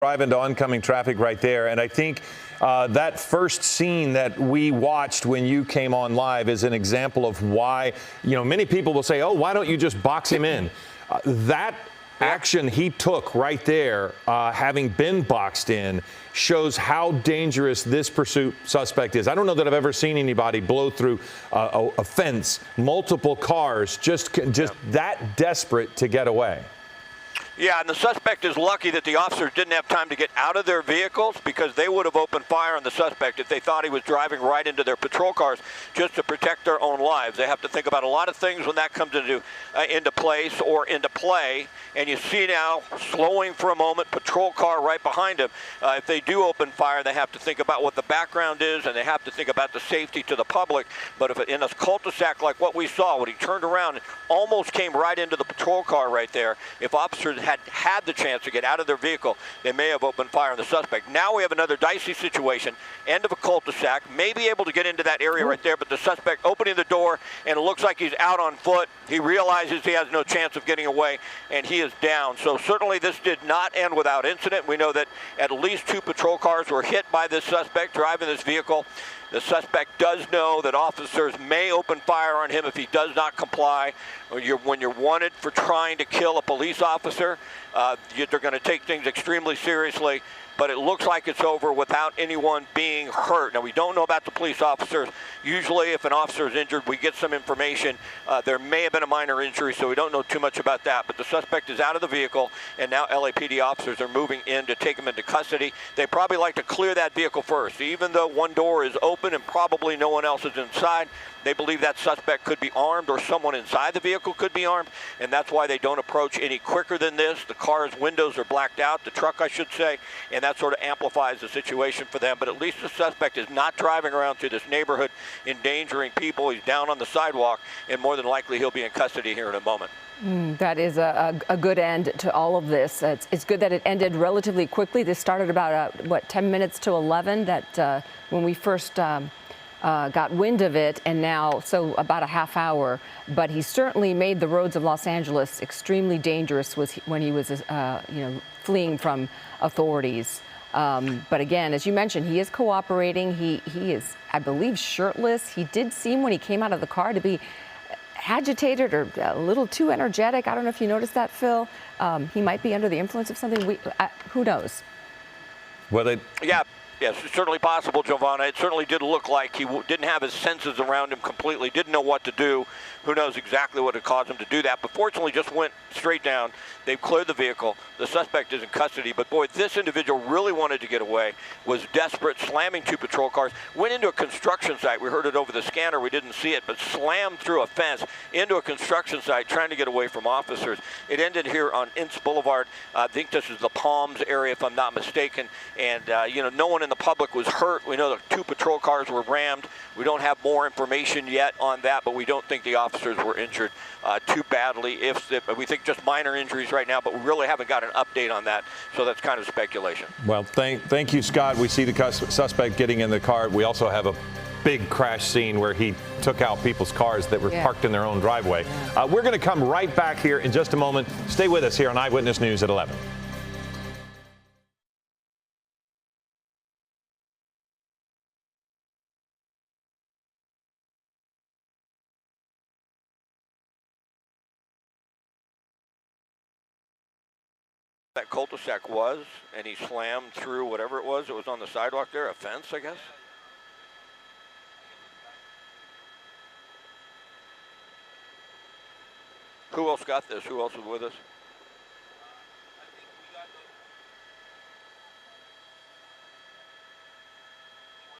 drive into oncoming traffic right there. And I think that first scene that we watched when you came on live is an example of why, many people will say, oh, why don't you just box him in? That action he took right there, having been boxed in, shows how dangerous this pursuit suspect is. I don't know that I've ever seen anybody blow through a fence, multiple cars, just that desperate to get away. Yeah, and the suspect is lucky that the officers didn't have time to get out of their vehicles, because they would have opened fire on the suspect if they thought he was driving right into their patrol cars just to protect their own lives. They have to think about a lot of things when that comes into place or into play. And you see now, slowing for a moment, patrol car right behind him. If they do open fire, they have to think about what the background is, and they have to think about the safety to the public. But if in a cul-de-sac like what we saw, when he turned around and almost came right into the patrol car right there, if officers had the chance to get out of their vehicle, they may have opened fire on the suspect. Now we have another dicey situation, end of a cul-de-sac, may be able to get into that area right there, but the suspect opening the door, and it looks like he's out on foot. He realizes he has no chance of getting away, and he is down. So certainly this did not end without incident. We know that at least 2 patrol cars were hit by this suspect driving this vehicle. The suspect does know that officers may open fire on him if he does not comply. When you're wanted for trying to kill a police officer, they're going to take things extremely seriously. But it looks like it's over without anyone being hurt. Now, we don't know about the police officers. Usually, if an officer is injured, we get some information. There may have been a minor injury, so we don't know too much about that. But the suspect is out of the vehicle, and now LAPD officers are moving in to take him into custody. They probably like to clear that vehicle first. Even though one door is open and probably no one else is inside, they believe that suspect could be armed, or someone inside the vehicle could be armed, and that's why they don't approach any quicker than this. The car's windows are blacked out, the truck I should say, and that sort of amplifies the situation for them. But at least the suspect is not driving around through this neighborhood endangering people. He's down on the sidewalk, and more than likely he'll be in custody here in a moment. That is a good end to all of this. It's good that it ended relatively quickly. This started about, 10 minutes to 11, that when we first got wind of it, and now, so about a half hour. But he certainly made the roads of Los Angeles extremely dangerous when he was, fleeing from authorities. But again, as you mentioned, he is cooperating. He is, I believe, shirtless. He did seem, when he came out of the car, to be agitated or a little too energetic. I don't know if you noticed that, Phil. He might be under the influence of something. Who knows? Well, yeah. Yes, it's certainly possible, Giovanna. It certainly did look like he didn't have his senses around him completely, didn't know what to do. Who knows exactly what had caused him to do that, but fortunately just went straight down. They've cleared the vehicle. The suspect is in custody, but boy, this individual really wanted to get away, was desperate, slamming 2 patrol cars, went into a construction site. We heard it over the scanner. We didn't see it, but slammed through a fence into a construction site trying to get away from officers. It ended here on Ince Boulevard. I think this is the Palms area, if I'm not mistaken, and no one in the public was hurt. We know that 2 patrol cars were rammed. We don't have more information yet on that, but we don't think the officers were injured too badly. If we think just minor injuries right now, but we really haven't got an update on that, so that's kind of speculation. Well, thank you, Scott. We see the suspect getting in the car. We also have a big crash scene where he took out people's cars that were parked in their own driveway. We're going to come right back here in just a moment. Stay with us here on Eyewitness News at 11. That cul-de-sac was, and he slammed through whatever it was on the sidewalk there, a fence, I guess. Who else got this? Who else was with us?